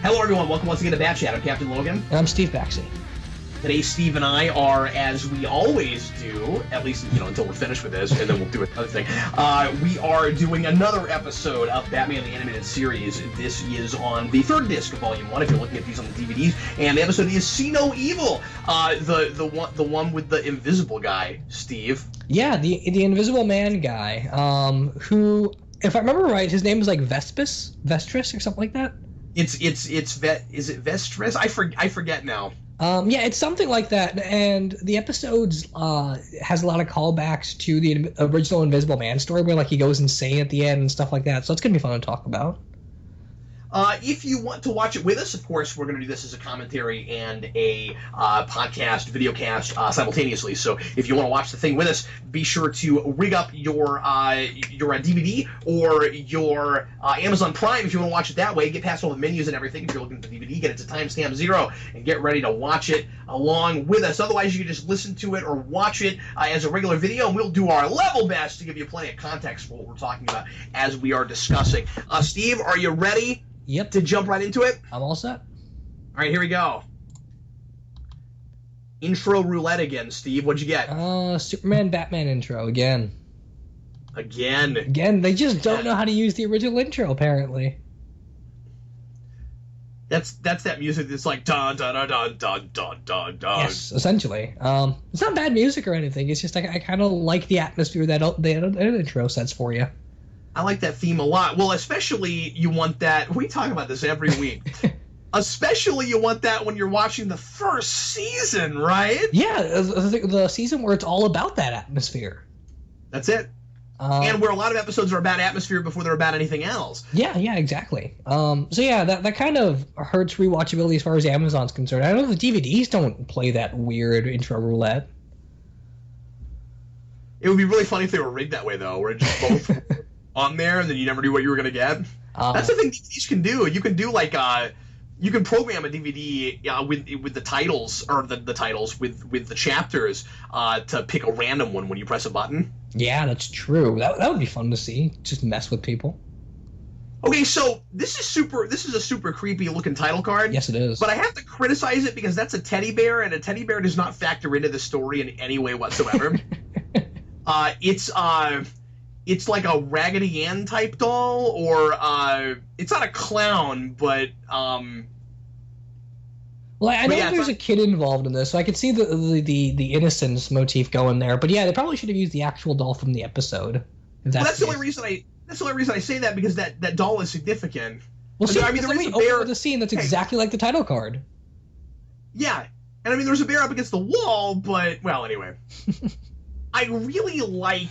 Hello, everyone. Welcome once again to Bat Chat. I'm Captain Logan. And I'm Steve Baxi. Today, Steve and I are, as we always do, at least until we're finished with this, and then we'll do another thing. We are doing another episode of Batman the Animated Series. This is on the third disc of Volume 1, if you're looking at these on the DVDs. And the episode is See No Evil, the one with the invisible guy, Steve. Yeah, the Invisible Man guy, who, if I remember right, his name is like Vestris or something like that. Is it Vestris? I forget now. Yeah, it's something like that, and the episodes has a lot of callbacks to the original Invisible Man story, where like he goes insane at the end and stuff like that. So it's gonna be fun to talk about. If you want to watch it with us, of course, we're going to do this as a commentary and a podcast, videocast simultaneously. So if you want to watch the thing with us, be sure to rig up your DVD or your Amazon Prime if you want to watch it that way. Get past all the menus and everything. If you're looking for the DVD, get it to timestamp 0 and get ready to watch it along with us. Otherwise, you can just listen to it or watch it as a regular video, and we'll do our level best to give you plenty of context for what we're talking about as we are discussing. Steve, are you ready? Yep. To jump right into it? I'm all set. All right, here we go. Intro roulette again, Steve. What'd you get? Superman Batman intro again. Again, they just don't know how to use the original intro, apparently. That's that music that's like dun dun dun dun dun dun dun dun. Yes, essentially. It's not bad music or anything. It's just I kind of like the atmosphere that the intro sets for you. I like that theme a lot. Well, especially you want that. We talk about this every week. Especially you want that when you're watching the first season, right? Yeah, the season where it's all about that atmosphere. That's it. And where a lot of episodes are about atmosphere before they're about anything else. Yeah, exactly. So yeah, that kind of hurts rewatchability as far as Amazon's concerned. I know the DVDs don't play that weird intro roulette. It would be really funny if they were rigged that way, though, where it just both on there and then you never knew what you were going to get. That's the thing DVDs can do. You can do like you can program a DVD with the titles or the titles with the chapters to pick a random one when you press a button. Yeah, that's true. That would be fun to see. Just mess with people. Okay, so this is a super creepy looking title card. Yes, it is. But I have to criticize it because that's a teddy bear, and a teddy bear does not factor into the story in any way whatsoever. It's like a Raggedy Ann type doll, or it's not a clown, but well, I know there's a kid involved in this, so I could see the innocence motif going there. But yeah, they probably should have used the actual doll from the episode. That's the only reason I say that, because that doll is significant. Well, see, there is a bear with a scene that's exactly like the title card. Yeah, and I mean, there's a bear up against the wall, but well, anyway. I really like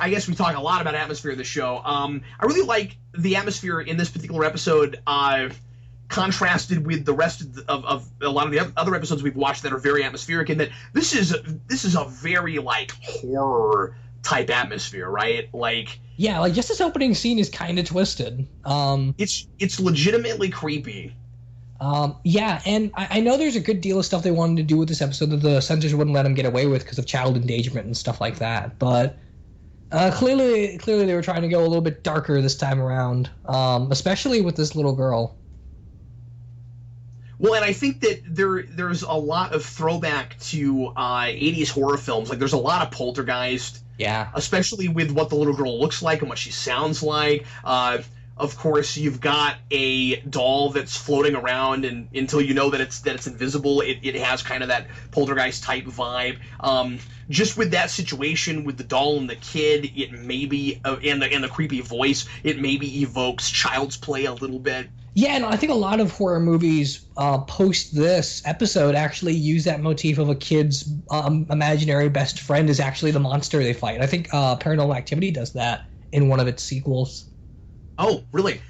I guess we talk a lot about atmosphere in the show. I really like the atmosphere in this particular episode, contrasted with the rest of a lot of the other episodes we've watched that are very atmospheric, and that this is a very like horror type atmosphere, right? Like, yeah, like just this opening scene is kind of twisted. It's legitimately creepy. Yeah, and I know there's a good deal of stuff they wanted to do with this episode that the censors wouldn't let them get away with because of child endangerment and stuff like that. But clearly they were trying to go a little bit darker this time around, especially with this little girl. Well, and I think that there's a lot of throwback to 80s horror films. Like, there's a lot of Poltergeist. Yeah. Especially with what the little girl looks like and what she sounds like. Of course, you've got a doll that's floating around, and until you know that it's invisible, it has kind of that Poltergeist type vibe. Just with that situation with the doll and the kid, it maybe and the creepy voice, it maybe evokes Child's Play a little bit. Yeah, and I think a lot of horror movies post this episode actually use that motif of a kid's imaginary best friend is actually the monster they fight. I think Paranormal Activity does that in one of its sequels. Oh, really?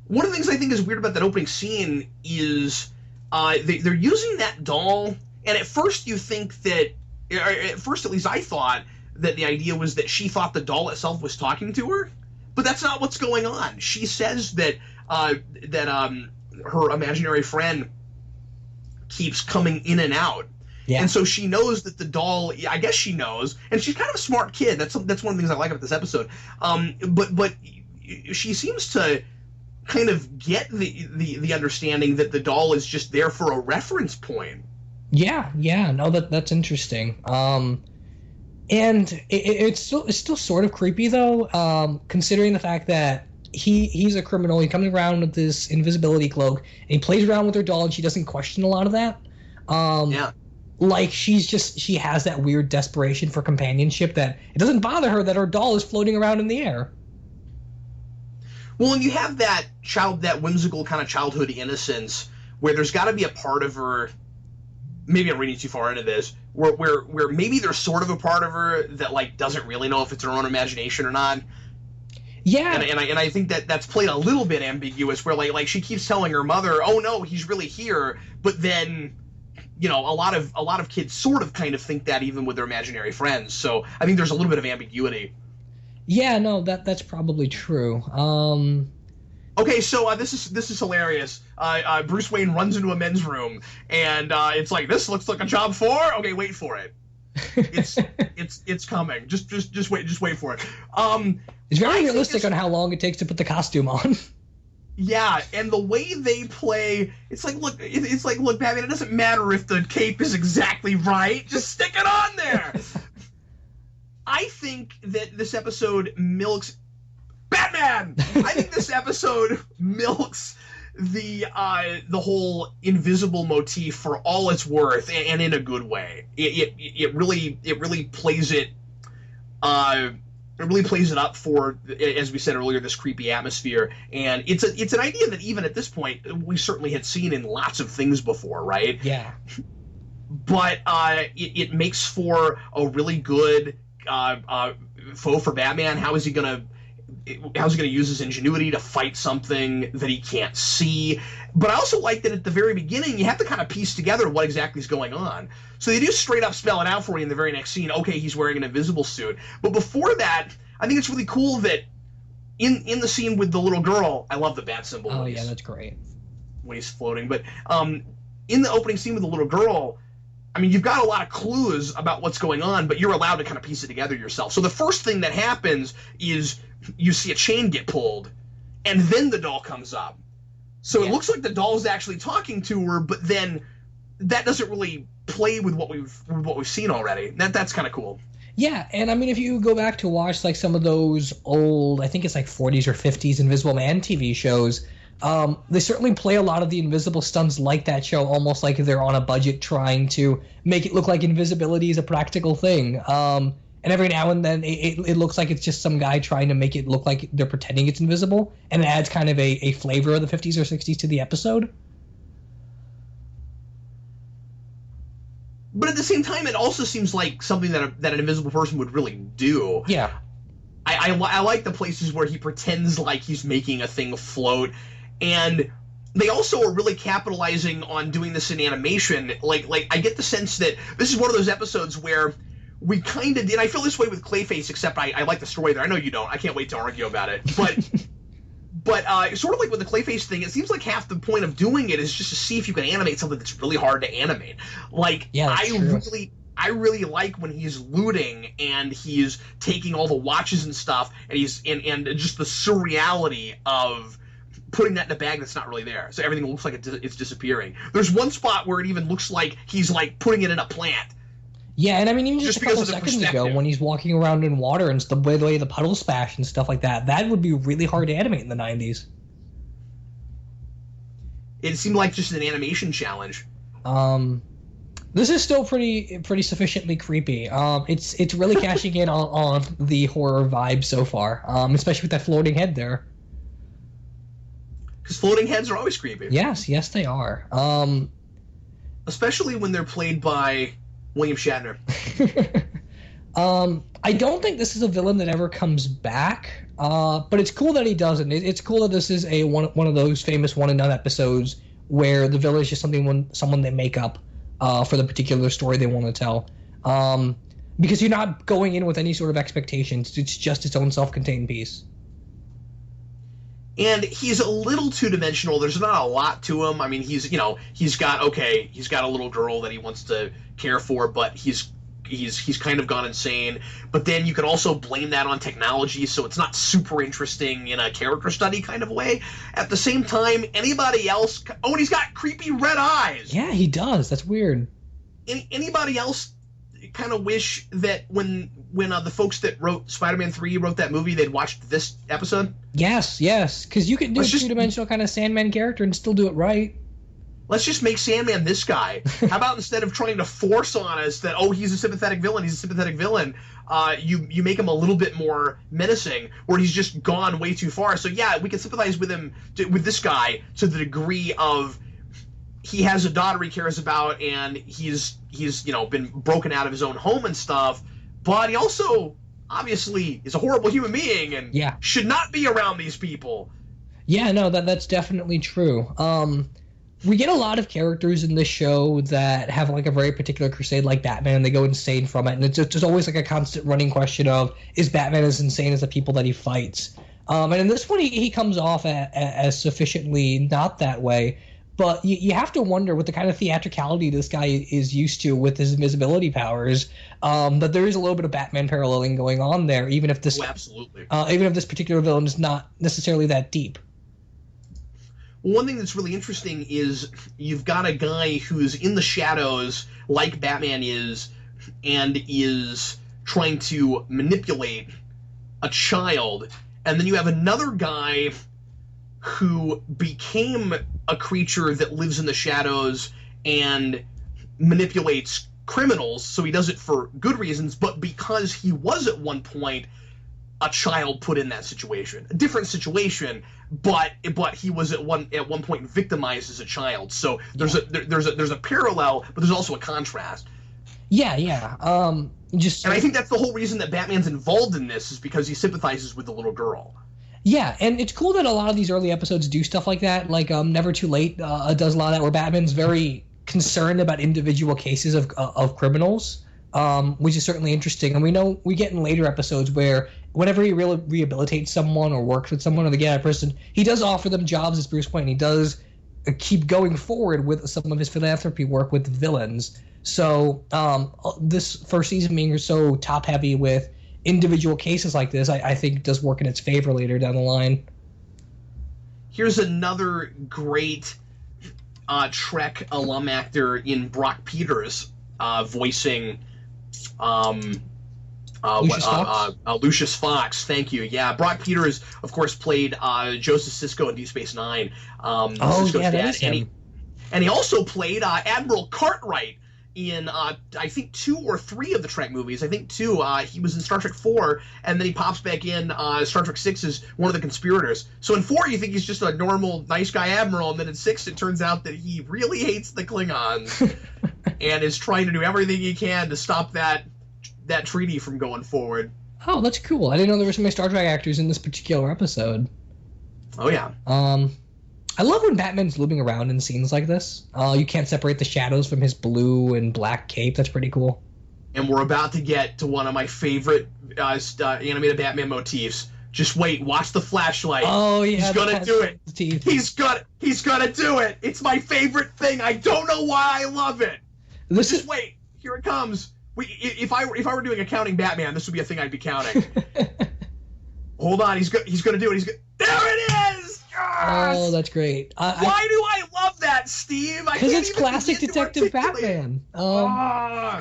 One of the things I think is weird about that opening scene is they're using that doll, and at first you think that, at first at least I thought, that the idea was that she thought the doll itself was talking to her, but that's not what's going on. She says that her imaginary friend keeps coming in and out. Yeah. And so she knows that the doll, I guess she knows, and she's kind of a smart kid. That's one of the things I like about this episode. But she seems to kind of get the understanding that the doll is just there for a reference point. Yeah, no, that's interesting. And it's still sort of creepy though, considering the fact that he's a criminal. He comes around with this invisibility cloak, and he plays around with her doll, and she doesn't question a lot of that. Like she has that weird desperation for companionship that it doesn't bother her that her doll is floating around in the air. Well, and you have that whimsical kind of childhood innocence where there's got to be a part of her. Maybe I'm reading too far into this. Where maybe there's sort of a part of her that like doesn't really know if it's her own imagination or not. Yeah, and I think that's played a little bit ambiguous, where like she keeps telling her mother, "Oh no, he's really here," but then, you know, a lot of kids sort of kind of think that even with their imaginary friends. So I think there's a little bit of ambiguity. Yeah, no, that's probably true. Okay, so this is hilarious. Bruce Wayne runs into a men's room, and it's like, this looks like a job for. Okay, wait for it. It's coming. Just wait for it. It's very realistic on how long it takes to put the costume on. Yeah, and the way they play, it's like, look, Batman, it doesn't matter if the cape is exactly right. Just stick it on there. I think that this episode milks Batman. I think this episode milks the whole invisible motif for all it's worth, and in a good way. It really plays it. It really plays it up for, as we said earlier, this creepy atmosphere, and it's an idea that even at this point we certainly had seen in lots of things before, right? Yeah. But it makes for a really good foe for Batman. How is he gonna use his ingenuity to fight something that he can't see? But I also like that at the very beginning, you have to kind of piece together what exactly is going on. So they do straight up spell it out for you in the very next scene. Okay, he's wearing an invisible suit. But before that, I think it's really cool that in the scene with the little girl, I love the bat symbol. Oh, yeah, that's great. When he's floating. But in the opening scene with the little girl, I mean, you've got a lot of clues about what's going on, but you're allowed to kind of piece it together yourself. So the first thing that happens is you see a chain get pulled, and then the doll comes up. So it looks like the doll's actually talking to her, but then that doesn't really play with what we've seen already. That's kind of cool. Yeah, and I mean, if you go back to watch like some of those old, I think it's like 40s or 50s Invisible Man TV shows, they certainly play a lot of the invisible stunts like that show, almost like they're on a budget trying to make it look like invisibility is a practical thing. And every now and then it looks like it's just some guy trying to make it look like they're pretending it's invisible, and it adds kind of a flavor of the 50s or 60s to the episode. But at the same time, it also seems like something that an invisible person would really do. Yeah. I like the places where he pretends like he's making a thing float, and they also are really capitalizing on doing this in animation. Like I get the sense that this is one of those episodes where we kind of did. I feel this way with Clayface, except I like the story there. I know you don't. I can't wait to argue about it. But sort of like with the Clayface thing, it seems like half the point of doing it is just to see if you can animate something that's really hard to animate. Like, yeah, I really like when he's looting and he's taking all the watches and stuff, and he's and just the surreality of putting that in a bag that's not really there. So everything looks like it's disappearing. There's one spot where it even looks like he's like putting it in a plant. Yeah, and I mean, even just a couple seconds ago, when he's walking around in water and the way the puddles splash and stuff like that, that would be really hard to animate in the 90s. It seemed like just an animation challenge. This is still pretty sufficiently creepy. It's really cashing in on the horror vibe so far, especially with that floating head there. Because floating heads are always creepy. Yes, they are. Especially when they're played by William Shatner. I don't think this is a villain that ever comes back, but it's cool that he doesn't. It's cool that this is one of those famous one and done episodes where the villain is just someone they make up for the particular story they want to tell. Because you're not going in with any sort of expectations. It's just its own self-contained piece. And he's a little two-dimensional. There's not a lot to him. I mean, he's got a little girl that he wants to care for, but he's he's kind of gone insane. But then you could also blame that on technology, so it's not super interesting in a character study kind of way. At the same time, anybody else... Oh, and he's got creepy red eyes! Yeah, he does. That's weird. Anybody else kind of wish that when the folks that wrote Spider-Man 3 wrote that movie, they'd watched this episode? Yes, because you could do a two-dimensional kind of Sandman character and still do it right. Let's just make Sandman this guy. How about instead of trying to force on us that, oh, he's a sympathetic villain, you make him a little bit more menacing, or he's just gone way too far. So yeah, we can sympathize with him, with this guy, to the degree of he has a daughter he cares about, and he's been broken out of his own home and stuff, but he also obviously is a horrible human being and should not be around these people. Yeah, no, that's definitely true. We get a lot of characters in this show that have like a very particular crusade, like Batman, and they go insane from it. And it's just always like a constant running question of, is Batman as insane as the people that he fights? And in this one, he comes off as sufficiently not that way. But you have to wonder, with the kind of theatricality this guy is used to with his invisibility powers, that there is a little bit of Batman paralleling going on there, even if this particular villain is not necessarily that deep. One thing that's really interesting is you've got a guy who's in the shadows, like Batman is, and is trying to manipulate a child, and then you have another guy who became a creature that lives in the shadows and manipulates criminals, so he does it for good reasons, but because he was at one point a child put in that situation. A different situation, but he was at one point victimized as a child. So there's a parallel, but there's also a contrast. Yeah. And I think that's the whole reason that Batman's involved in this, is because he sympathizes with the little girl. Yeah, and it's cool that a lot of these early episodes do stuff like that. Like Never Too Late does a lot of that, where Batman's very concerned about individual cases of criminals, which is certainly interesting. And we get in later episodes where whenever he rehabilitates someone or works with someone or they get out of prison, he does offer them jobs as Bruce Wayne. He does keep going forward with some of his philanthropy work with the villains. So this first season being so top-heavy with individual cases like this, I think does work in its favor later down the line. Here's another great Trek alum actor in Brock Peters, voicing Lucius Fox. Thank you. Yeah, Brock Peters, of course, played Joseph Sisko in Deep Space Nine. Sisko's dad, and he also played Admiral Cartwright in I think 2 or 3 of the Trek movies. I think 2. He was in Star Trek 4, and then he pops back in Star Trek 6 as one of the conspirators. So in 4, you think he's just a normal, nice guy admiral, and then in 6, it turns out that he really hates the Klingons and is trying to do everything he can to stop that treaty from going forward. Oh, that's cool. I didn't know there were so many Star Trek actors in this particular episode. Oh, yeah. I love when Batman's looming around in scenes like this. You can't separate the shadows from his blue and black cape. That's pretty cool. And we're about to get to one of my favorite animated Batman motifs. Just wait, watch the flashlight. Oh yeah, he's gonna do it. He's gonna do it. It's my favorite thing. I don't know why I love it. Just wait, here it comes. If I were doing a counting Batman, this would be a thing I'd be counting. Hold on, he's gonna do it. There it is. Yes! Oh, that's great. Why do I love that, Steve? Because it's classic Detective Batman.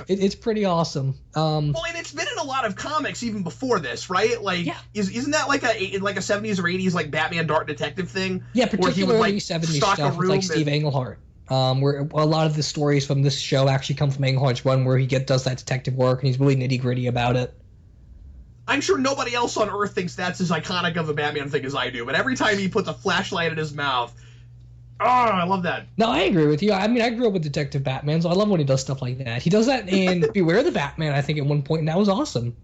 It's pretty awesome. Well, and it's been in a lot of comics even before this, right? Like, isn't that like a 70s or 80s like Batman Dark Detective thing? Yeah, particularly 70s stuff with like Steve Englehart. Where a lot of the stories from this show actually come from Englehart's run, where he does that detective work and he's really nitty gritty about it. I'm sure nobody else on Earth thinks that's as iconic of a Batman thing as I do, but every time he puts a flashlight in his mouth, I love that. No, I agree with you. I mean, I grew up with Detective Batman, so I love when he does stuff like that. He does that in Beware the Batman, I think, at one point, and that was awesome.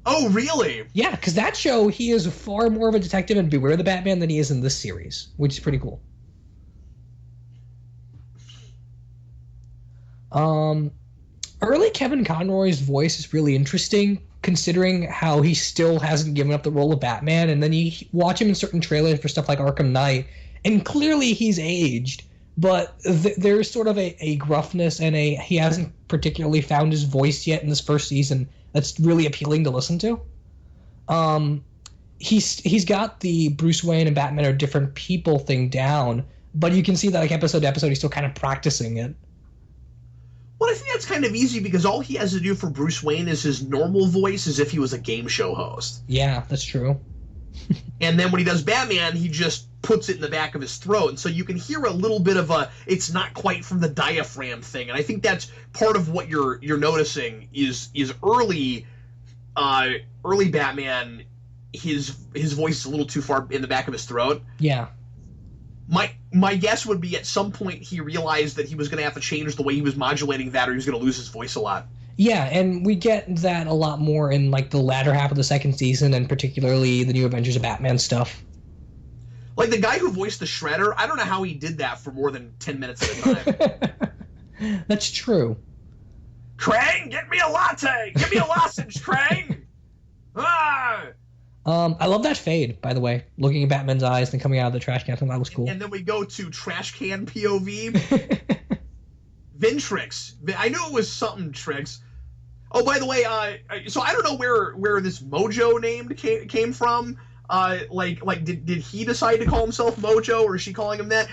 Oh, really? Yeah, because that show, he is far more of a detective in Beware the Batman than he is in this series, which is pretty cool. Early Kevin Conroy's voice is really interesting, considering how he still hasn't given up the role of Batman, and then you watch him in certain trailers for stuff like Arkham Knight, and clearly he's aged, but there's sort of a gruffness and he hasn't particularly found his voice yet in this first season that's really appealing to listen to. He's got the Bruce Wayne and Batman are different people thing down, but you can see that like episode to episode he's still kind of practicing it. Well, I think that's kind of easy because all he has to do for Bruce Wayne is his normal voice as if he was a game show host. Yeah, that's true. And then when he does Batman, he just puts it in the back of his throat. And so you can hear a little bit of it's not quite from the diaphragm thing. And I think that's part of what you're noticing is early Batman, his voice is a little too far in the back of his throat. Yeah. My guess would be at some point he realized that he was going to have to change the way he was modulating that or he was going to lose his voice a lot. Yeah, and we get that a lot more in like the latter half of the second season and particularly the New Adventures of Batman stuff. Like the guy who voiced the Shredder, I don't know how he did that for more than 10 minutes at a time. That's true. Crane, get me a latte! Give me a lozenge, Crane! Ah! I love that fade, by the way. Looking at Batman's eyes and coming out of the trash can. I thought that was cool. And then we go to trash can POV. Vintrix. I knew it was something Trix. Oh, by the way, so I don't know where this Mojo name came from. Did he decide to call himself Mojo, or is she calling him that?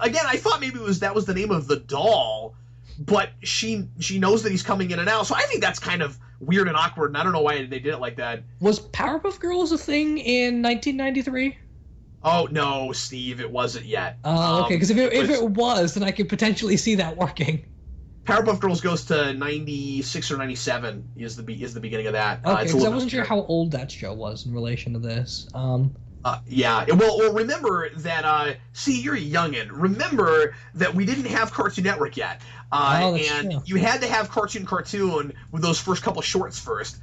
Again, I thought maybe that was the name of the doll, but she knows that he's coming in and out. So I think that's kind of weird and awkward, and I don't know why they did it like that. Was Powerpuff Girls a thing in 1993? Oh no, Steve, it wasn't yet. Oh, okay. Because if it was, then I could potentially see that working. Powerpuff Girls goes to 96 or 97 is the beginning of that. Okay, because I wasn't sure how old that show was in relation to this. Yeah. Well, remember that. See, you're a youngin. Remember that we didn't have Cartoon Network yet, and true. You had to have Cartoon with those first couple shorts first.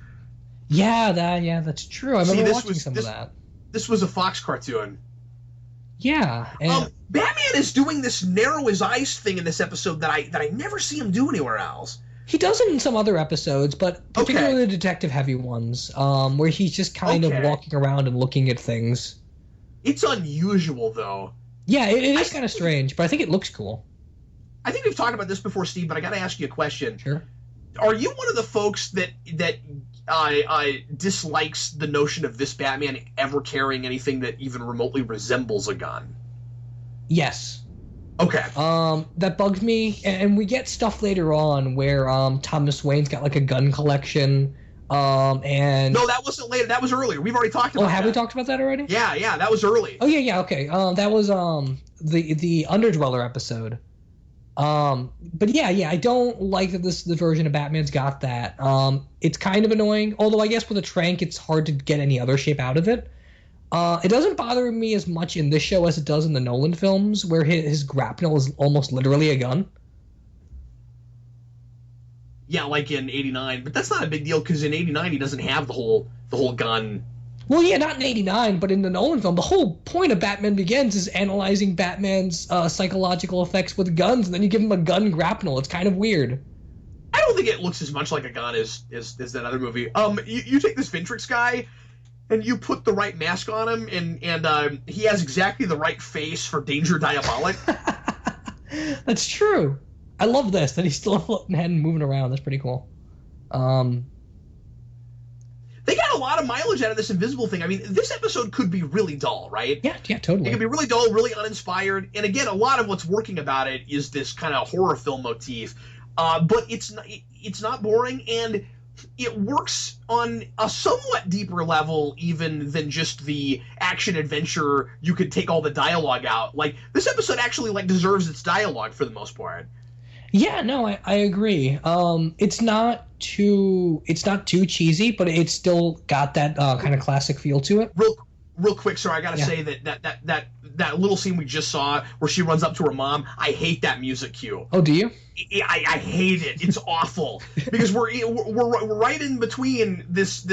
Yeah, that's true. I remember watching some of that. This was a Fox cartoon. Yeah. And Batman is doing this narrow his eyes thing in this episode that I never see him do anywhere else. He does it in some other episodes, but particularly the detective-heavy ones, where he's just kind of walking around and looking at things. It's unusual, though. Yeah, it is kind of strange, but I think it looks cool. I think we've talked about this before, Steve, but I got to ask you a question. Sure. Are you one of the folks that dislikes the notion of this Batman ever carrying anything that even remotely resembles a gun? Yes. Okay. That bugs me, and we get stuff later on where Thomas Wayne's got like a gun collection, and no, that wasn't later. That was earlier. We've already talked about. Oh, have we talked about that already? Yeah, that was early. Oh yeah, okay. That was the Underdweller episode. But yeah, I don't like that the version of Batman's got that. It's kind of annoying, although I guess with a trank it's hard to get any other shape out of it. It doesn't bother me as much in this show as it does in the Nolan films, where his grapnel is almost literally a gun. Yeah, like in '89, but that's not a big deal because in '89 he doesn't have the whole gun. Well, yeah, not in '89, but in the Nolan film, the whole point of Batman Begins is analyzing Batman's psychological effects with guns, and then you give him a gun grapnel. It's kind of weird. I don't think it looks as much like a gun as that other movie. You take this Vintrix guy, and you put the right mask on him, and he has exactly the right face for Danger Diabolik. That's true. I love this, that he's still a floating head and moving around. That's pretty cool. They got a lot of mileage out of this invisible thing. I mean, this episode could be really dull, right? Yeah, totally. It could be really dull, really uninspired. And again, a lot of what's working about it is this kind of horror film motif. But it's not boring, and it works on a somewhat deeper level even than just the action adventure. You could take all the dialogue out. Like, this episode actually deserves its dialogue for the most part. Yeah, no, I agree. It's not too cheesy, but it's still got that kind of classic feel to it. Real quick, sir, I gotta say that little scene we just saw where she runs up to her mom, I hate that music cue. Oh, do you? I hate it. It's awful because we're right in between this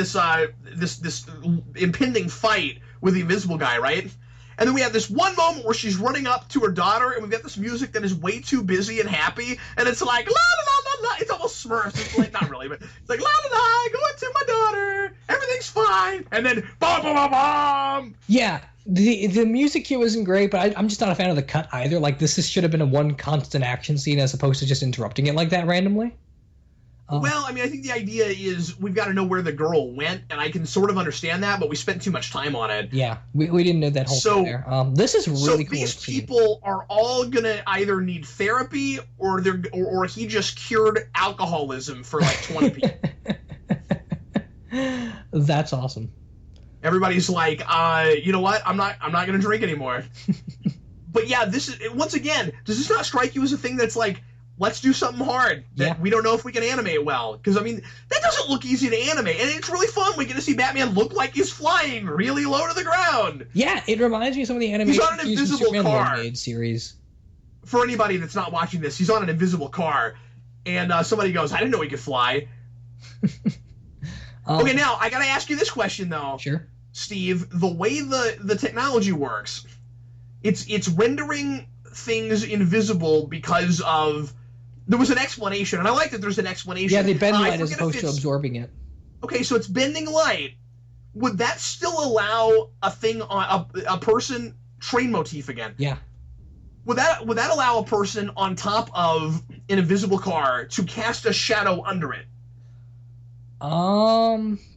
impending fight with the invisible guy, right? And then we have this one moment where she's running up to her daughter, and we've got this music that is way too busy and happy, and it's like, la la la la la. It's almost Smurfs. It's like, not really, but it's like, la la la, go into my daughter. Everything's fine. And then, bom, bom, bom, bom. Yeah, The music cue isn't great, but I'm just not a fan of the cut either. Like should have been a one constant action scene as opposed to just interrupting it like that randomly. Well, I mean, I think the idea is we've got to know where the girl went, and I can sort of understand that, but we spent too much time on it. Yeah, we didn't know that whole thing there. This is really cool. These people are all gonna either need therapy or he just cured alcoholism for like 20 people. That's awesome. Everybody's like, you know what? I'm not gonna drink anymore. But yeah, this is once again. Does this not strike you as a thing that's like, let's do something hard that we don't know if we can animate well? Because I mean, that doesn't look easy to animate, and it's really fun. We get to see Batman look like he's flying really low to the ground. Yeah, it reminds me of some of the animation. He's on an invisible car. Series. For anybody that's not watching this, he's on an invisible car, and somebody goes, "I didn't know he could fly." Okay, now I gotta ask you this question though. Sure. Steve, the way the technology works, it's rendering things invisible because of. There was an explanation, and I like that there's an explanation. Yeah, they bend light as opposed to absorbing it. Okay, so it's bending light. Would that still allow a thing on a person train motif again? Yeah. Would that allow a person on top of an invisible car to cast a shadow under it?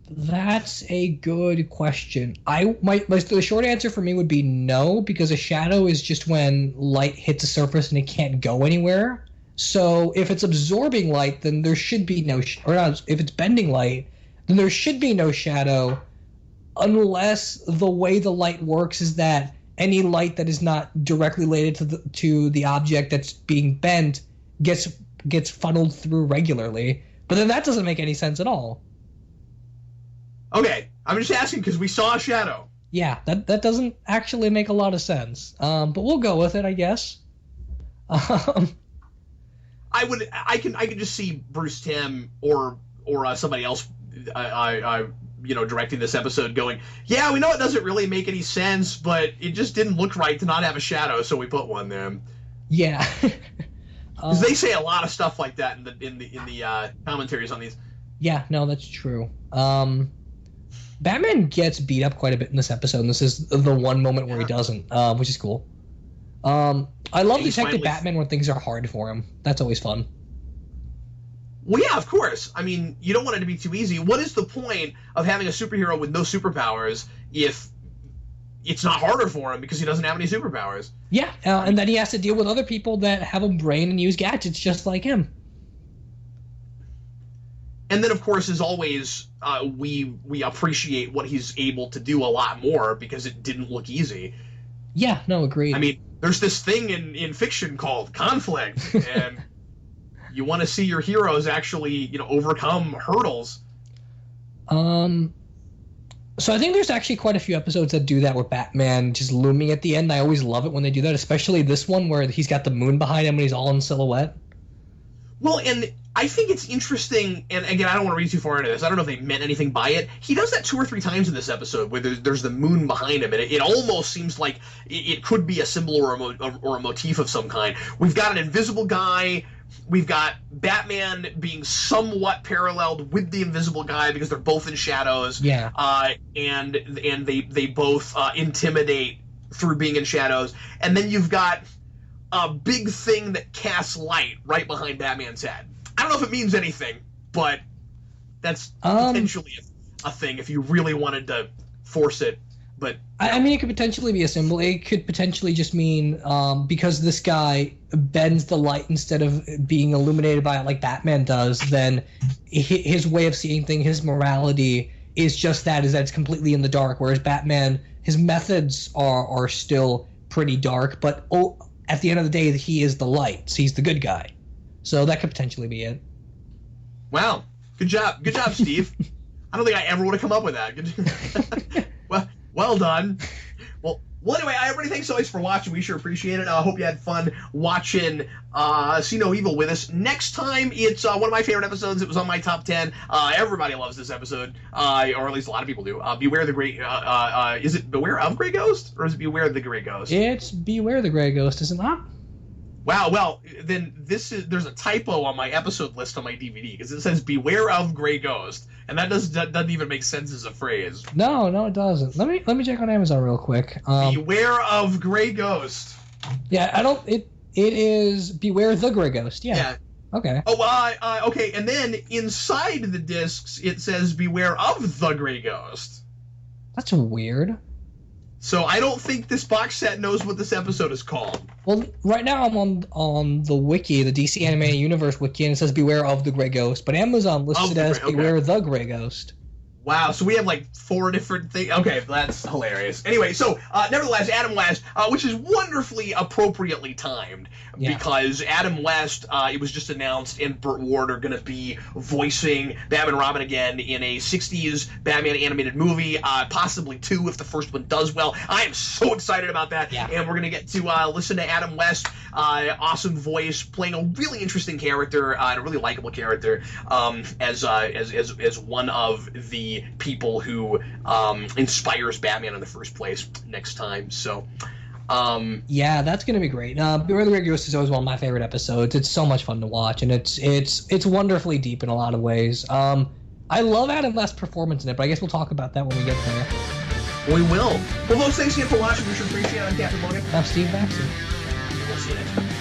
That's a good question. The short answer for me would be no, because a shadow is just when light hits a surface and it can't go anywhere. So if it's absorbing light, then there should be no if it's bending light, then there should be no shadow, unless the way the light works is that any light that is not directly related to the object that's being bent gets funneled through regularly. But then that doesn't make any sense at all. Okay, I'm just asking because we saw a shadow. Yeah, that doesn't actually make a lot of sense. But we'll go with it, I guess. I can just see Bruce Timm or somebody else, directing this episode, going, yeah, we know it doesn't really make any sense, but it just didn't look right to not have a shadow, so we put one there. Yeah. Because they say a lot of stuff like that in the commentaries on these. Yeah, no, that's true. Batman gets beat up quite a bit in this episode, and this is the one moment where he doesn't, which is cool. I love Detective Batman when things are hard for him. That's always fun. Well, yeah, of course. I mean, you don't want it to be too easy. What is the point of having a superhero with no superpowers if it's not harder for him because he doesn't have any superpowers? Yeah, and then he has to deal with other people that have a brain and use gadgets just like him. And then, of course, as always, we appreciate what he's able to do a lot more because it didn't look easy. Yeah, no, agreed. I mean, there's this thing in fiction called conflict, and you want to see your heroes actually, overcome hurdles. So I think there's actually quite a few episodes that do that with Batman just looming at the end. I always love it when they do that, especially this one where he's got the moon behind him and he's all in silhouette. Well, and I think it's interesting, and again, I don't want to read too far into this. I don't know if they meant anything by it. He does that 2 or 3 times in this episode where there's the moon behind him, and it almost seems like it could be a symbol or a motif of some kind. We've got an invisible guy. We've got Batman being somewhat paralleled with the invisible guy because they're both in shadows. Yeah. And they both intimidate through being in shadows. And then you've got a big thing that casts light right behind Batman's head. I don't know if it means anything, but that's potentially a thing if you really wanted to force it. But I mean, it could potentially be a symbol. It could potentially just mean because this guy bends the light instead of being illuminated by it like Batman does, then his way of seeing things, his morality is just that it's completely in the dark, whereas Batman, his methods are still pretty dark, but at the end of the day, he is the light, so he's the good guy. So that could potentially be it. Wow. Good job, Steve. I don't think I ever would have come up with that. Well done. Well, anyway, everybody, thanks always for watching. We sure appreciate it. I hope you had fun watching See No Evil with us. Next time, it's one of my favorite episodes. It was on my top 10. Everybody loves this episode, or at least a lot of people do. Beware the Grey... is it Beware of Grey Ghost, or is it Beware the Grey Ghost? It's Beware the Grey Ghost, is it not? Wow, well, then there's a typo on my episode list on my DVD because it says "Beware of Grey Ghost," and that doesn't even make sense as a phrase. No, it doesn't. Let me check on Amazon real quick. Beware of Grey Ghost. Yeah, I don't. It is Beware the Grey Ghost. Yeah. Okay. Oh, okay, and then inside the discs it says "Beware of the Grey Ghost." That's weird. So I don't think this box set knows what this episode is called. Well, right now I'm on the wiki, the DC Animated Universe wiki, and it says "Beware of the Grey Ghost," but Amazon lists it as "Beware the Grey Ghost." Wow, so we have like 4 different things. Okay, that's hilarious. Anyway, so nevertheless, Adam West, which is wonderfully appropriately timed, because Adam West, it was just announced, and Burt Ward are going to be voicing Batman and Robin again in a 60s Batman animated movie, possibly 2 if the first one does well. I am so excited about that, and we're going to get to listen to Adam West, awesome voice, playing a really interesting character, and a really likable character, as one of the people who inspires Batman in the first place next time. So yeah, that's gonna be great. Beware the Grey Ghost is always one of my favorite episodes. It's so much fun to watch, and it's wonderfully deep in a lot of ways. I love Adam West's performance in it, but I guess we'll talk about that when we get there. We will. Well, folks, thanks again for watching. We sure appreciate it. I'm Captain Logan. I'm Steve Baxter. We'll see you next time.